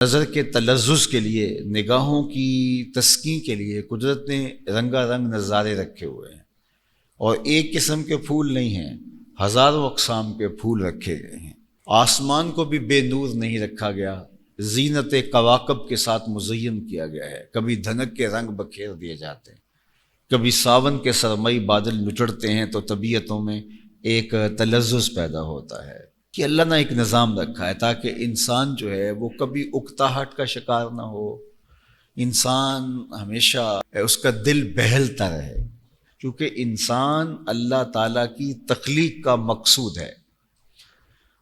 نظر کے تلذذ کے لیے، نگاہوں کی تسکین کے لیے قدرت نے رنگا رنگ نظارے رکھے ہوئے ہیں، اور ایک قسم کے پھول نہیں ہیں، ہزاروں اقسام کے پھول رکھے گئے ہیں۔ آسمان کو بھی بے نور نہیں رکھا گیا، زینت کواکب کے ساتھ مزین کیا گیا ہے۔ کبھی دھنک کے رنگ بکھیر دیے جاتے ہیں، کبھی ساون کے سرمئی بادل لچڑتے ہیں تو طبیعتوں میں ایک تلذذ پیدا ہوتا ہے کہ اللہ نے ایک نظام رکھا ہے تاکہ انسان جو ہے وہ کبھی اکتاہٹ کا شکار نہ ہو، انسان ہمیشہ اس کا دل بہلتا رہے، کیونکہ انسان اللہ تعالیٰ کی تخلیق کا مقصود ہے،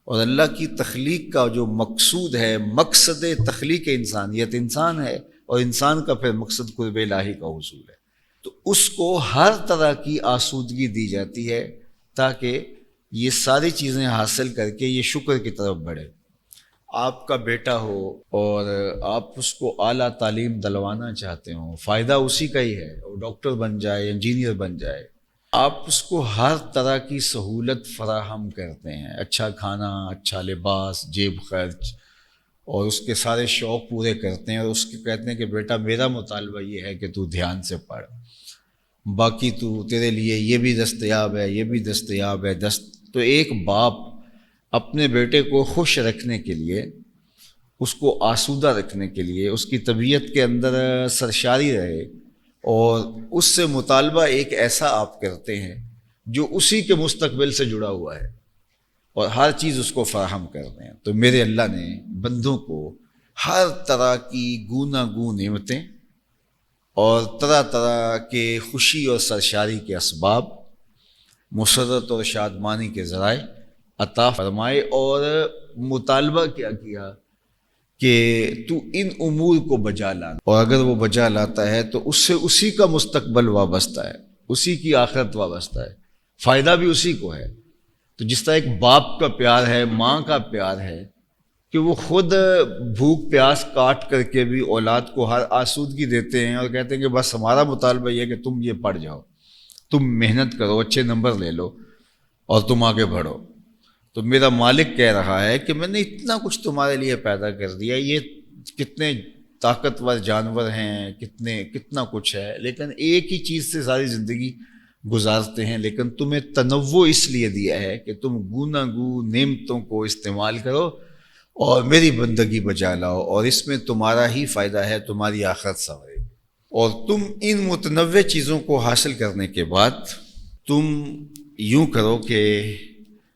اور اللہ کی تخلیق کا جو مقصود ہے، مقصد تخلیق انسانیت انسان ہے، اور انسان کا پھر مقصد قرب الہی کا حصول ہے۔ تو اس کو ہر طرح کی آسودگی دی جاتی ہے تاکہ یہ ساری چیزیں حاصل کر کے یہ شکر کی طرف بڑھے۔ آپ کا بیٹا ہو اور آپ اس کو اعلیٰ تعلیم دلوانا چاہتے ہوں، فائدہ اسی کا ہی ہے، وہ ڈاکٹر بن جائے، انجینئر بن جائے، آپ اس کو ہر طرح کی سہولت فراہم کرتے ہیں، اچھا کھانا، اچھا لباس، جیب خرچ، اور اس کے سارے شوق پورے کرتے ہیں، اور اس کے کہتے ہیں کہ بیٹا میرا مطالبہ یہ ہے کہ تو دھیان سے پڑھ، باقی تو تیرے لیے یہ بھی دستیاب ہے، یہ بھی دستیاب ہے۔ تو ایک باپ اپنے بیٹے کو خوش رکھنے کے لیے، اس کو آسودہ رکھنے کے لیے، اس کی طبیعت کے اندر سرشاری رہے، اور اس سے مطالبہ ایک ایسا آپ کرتے ہیں جو اسی کے مستقبل سے جڑا ہوا ہے، اور ہر چیز اس کو فراہم کرتے ہیں۔ تو میرے اللہ نے بندوں کو ہر طرح کی گوناگون نعمتیں اور طرح طرح کے خوشی اور سرشاری کے اسباب، مسرت اور شادمانی کے ذرائع عطا فرمائے، اور مطالبہ کیا کہ تو ان امور کو بجا لانا، اور اگر وہ بجا لاتا ہے تو اس سے اسی کا مستقبل وابستہ ہے، اسی کی آخرت وابستہ ہے، فائدہ بھی اسی کو ہے۔ تو جس طرح ایک باپ کا پیار ہے، ماں کا پیار ہے کہ وہ خود بھوک پیاس کاٹ کر کے بھی اولاد کو ہر آسودگی دیتے ہیں، اور کہتے ہیں کہ بس ہمارا مطالبہ یہ ہے کہ تم یہ پڑھ جاؤ، تم محنت کرو، اچھے نمبر لے لو، اور تم آگے بڑھو۔ تو میرا مالک کہہ رہا ہے کہ میں نے اتنا کچھ تمہارے لیے پیدا کر دیا، یہ کتنے طاقتور جانور ہیں، کتنا کچھ ہے، لیکن ایک ہی چیز سے ساری زندگی گزارتے ہیں، لیکن تمہیں تنوع اس لیے دیا ہے کہ تم گوناگون نعمتوں کو استعمال کرو اور میری بندگی بجا لاؤ، اور اس میں تمہارا ہی فائدہ ہے، تمہاری آخرت سنورے گی۔ اور تم ان متنوع چیزوں کو حاصل کرنے کے بعد تم یوں کرو کہ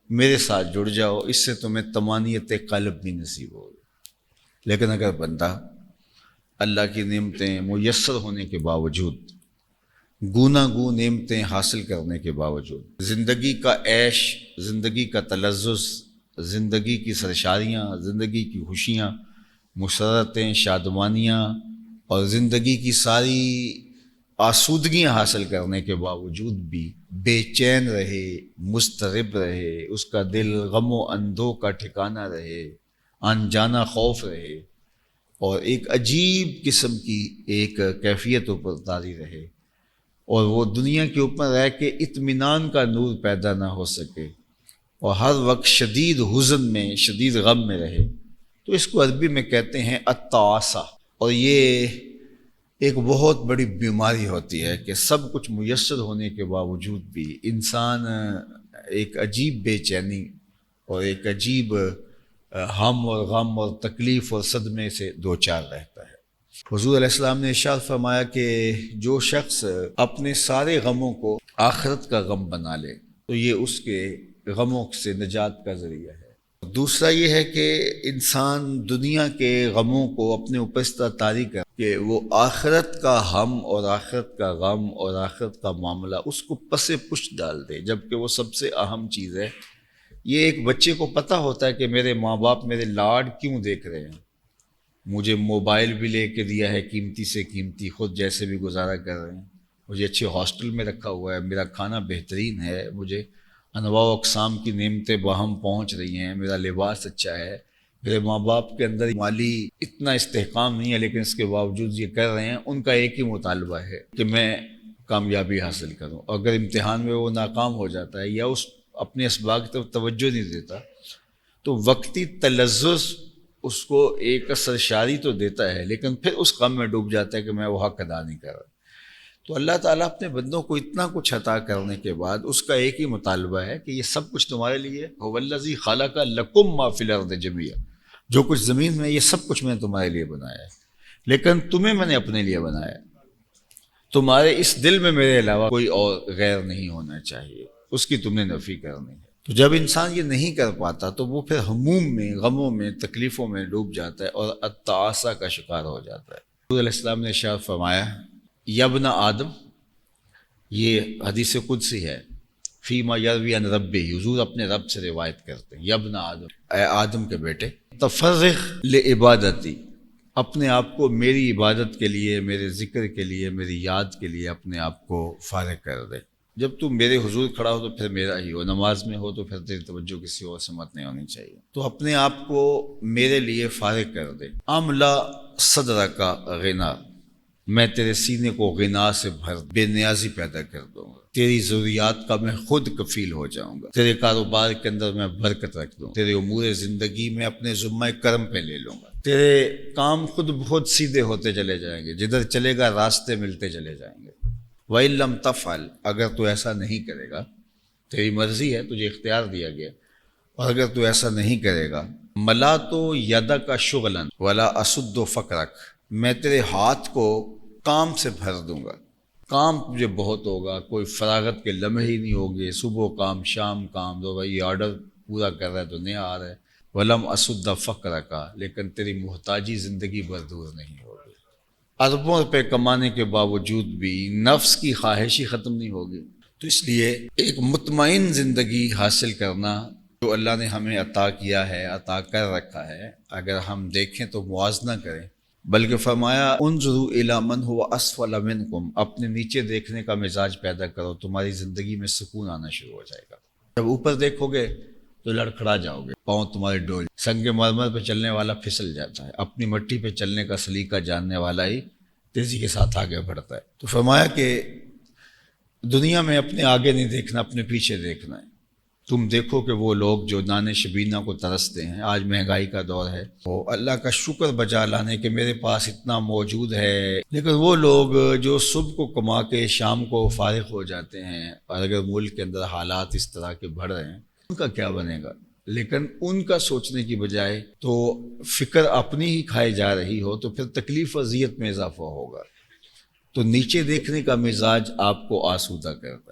میرے ساتھ جڑ جاؤ، اس سے تمہیں طمانینت قلب بھی نصیب ہوگی۔ لیکن اگر بندہ اللہ کی نعمتیں میسر ہونے کے باوجود، گوناگون نعمتیں حاصل کرنے کے باوجود، زندگی کا عیش، زندگی کا تلذذ، زندگی کی سرشاریاں، زندگی کی خوشیاں، مسرتیں، شادمانیاں، اور زندگی کی ساری آسودگیاں حاصل کرنے کے باوجود بھی بے چین رہے، مضطرب رہے، اس کا دل غم و اندوہ کا ٹھکانہ رہے، انجانہ خوف رہے، اور ایک عجیب قسم کی ایک کیفیت اوپر طاری رہے، اور وہ دنیا کے اوپر رہ کے اطمینان کا نور پیدا نہ ہو سکے، اور ہر وقت شدید حزن میں، شدید غم میں رہے، تو اس کو عربی میں کہتے ہیں التعاسہ۔ اور یہ ایک بہت بڑی بیماری ہوتی ہے کہ سب کچھ میسر ہونے کے باوجود بھی انسان ایک عجیب بے چینی اور ایک عجیب ہم اور غم اور تکلیف اور صدمے سے دوچار رہتا ہے۔ حضور علیہ السلام نے ارشاد فرمایا کہ جو شخص اپنے سارے غموں کو آخرت کا غم بنا لے تو یہ اس کے غموں سے نجات کا ذریعہ ہے۔ دوسرا یہ ہے کہ انسان دنیا کے غموں کو اپنے اوپر اس طرح طاری کر کہ وہ آخرت کا ہم اور آخرت کا غم اور آخرت کا معاملہ اس کو پس پشت ڈال دے، جبکہ وہ سب سے اہم چیز ہے۔ یہ ایک بچے کو پتہ ہوتا ہے کہ میرے ماں باپ میرے لاڈ کیوں دیکھ رہے ہیں، مجھے موبائل بھی لے کے دیا ہے قیمتی سے قیمتی، خود جیسے بھی گزارا کر رہے ہیں، مجھے اچھے ہاسٹل میں رکھا ہوا ہے، میرا کھانا بہترین ہے، مجھے انواع و اقسام کی نعمتیں باہم پہنچ رہی ہیں، میرا لباس اچھا ہے، میرے ماں باپ کے اندر مالی اتنا استحکام نہیں ہے، لیکن اس کے باوجود یہ کر رہے ہیں۔ ان کا ایک ہی مطالبہ ہے کہ میں کامیابی حاصل کروں، اگر امتحان میں وہ ناکام ہو جاتا ہے یا اس اپنے اسباق کی طرف توجہ نہیں دیتا تو وقتی تلذذ اس کو ایک سرشاری تو دیتا ہے لیکن پھر اس غم میں ڈوب جاتا ہے کہ میں وہ حق ادا نہیں کر رہا۔ تو اللہ تعالیٰ اپنے بندوں کو اتنا کچھ عطا کرنے کے بعد اس کا ایک ہی مطالبہ ہے کہ یہ سب کچھ تمہارے لیے هو الذی خلق لکم ما فی الارض جمیعا، جو کچھ زمین میں یہ سب کچھ میں نے تمہارے لیے بنایا ہے، لیکن تمہیں میں نے اپنے لیے بنایا ہے، تمہارے اس دل میں میرے علاوہ کوئی اور غیر نہیں ہونا چاہیے، اس کی تم نے نفی کرنی ہے۔ تو جب انسان یہ نہیں کر پاتا تو وہ پھر ہموم میں، غموں میں، تکلیفوں میں ڈوب جاتا ہے اور التعاسہ کا شکار ہو جاتا ہے۔ حضور علیہ السلام نے ارشاد فرمایا یا ابن آدم، یہ حدیث قدسی ہے، فیما یروی عن ربی، حضور اپنے رب سے روایت کرتے ہیں، یا ابن آدم، اے آدم کے بیٹے، تفرغ لعبادتی، اپنے آپ کو میری عبادت کے لیے، میرے ذکر کے لیے، میری یاد کے لیے اپنے آپ کو فارغ کر دے۔ جب تو میرے حضور کھڑا ہو تو پھر میرا ہی ہو، نماز میں ہو تو پھر تیری توجہ کسی اور سے مت نہیں ہونی چاہیے، تو اپنے آپ کو میرے لیے فارغ کر دے۔ املا صدرک غنا، میں تیرے سینے کو غنا سے بھر، بے نیازی پیدا کر دوں گا، تیری ضروریات کا میں خود کفیل ہو جاؤں گا، تیرے کاروبار کے اندر میں برکت رکھ دوں، تیرے امور زندگی میں اپنے ذمہ کرم پہ لے لوں گا، تیرے کام خود بخود سیدھے ہوتے چلے جائیں گے، جدھر چلے گا راستے ملتے چلے جائیں گے۔ وَإِن لَمْ تَفْعَلْ، اگر تو ایسا نہیں کرے گا، تیری مرضی ہے، تجھے اختیار دیا گیا، اور اگر تو ایسا نہیں کرے گا، ملا تو یدک شغلاً ولا اسد فقرک، میں تیرے ہاتھ کو کام سے بھر دوں گا، کام تجھے بہت ہوگا، کوئی فراغت کے لمحے ہی نہیں ہوگے، صبح کام شام کام، تو بھائی یہ آرڈر پورا کر رہا ہے تو نہیں آ رہا ہے، ولم اسد فقرک، لیکن تیری محتاجی زندگی بھر دور نہیں ہوگی، اربوں روپے کمانے کے باوجود بھی نفس کی خواہش ہی ختم نہیں ہوگی۔ تو اس لیے ایک مطمئن زندگی حاصل کرنا جو اللہ نے ہمیں عطا کیا ہے، عطا کر رکھا ہے، اگر ہم دیکھیں تو موازنہ کریں، بلکہ فرمایا انظروا الی من هو اسفل منکم، اپنے نیچے دیکھنے کا مزاج پیدا کرو، تمہاری زندگی میں سکون آنا شروع ہو جائے گا۔ جب اوپر دیکھو گے تو لڑکھڑا جاؤ گے، پاؤں تمہارے ڈول، سنگ مرمر پہ چلنے والا پھسل جاتا ہے، اپنی مٹی پہ چلنے کا سلیقہ جاننے والا ہی تیزی کے ساتھ آگے بڑھتا ہے۔ تو فرمایا کہ دنیا میں اپنے آگے نہیں دیکھنا، اپنے پیچھے دیکھنا ہے۔ تم دیکھو کہ وہ لوگ جو دانے شبینہ کو ترستے ہیں، آج مہنگائی کا دور ہے، وہ اللہ کا شکر بجا لانے کہ میرے پاس اتنا موجود ہے، لیکن وہ لوگ جو صبح کو کما کے شام کو فارغ ہو جاتے ہیں، اور اگر ملک کے اندر حالات اس طرح کے بڑھ رہے ہیں، ان کا کیا بنے گا؟ لیکن ان کا سوچنے کی بجائے تو فکر اپنی ہی کھائی جا رہی ہو تو پھر تکلیف اذیت میں اضافہ ہوگا۔ تو نیچے دیکھنے کا مزاج آپ کو آسودہ کرتا ہے۔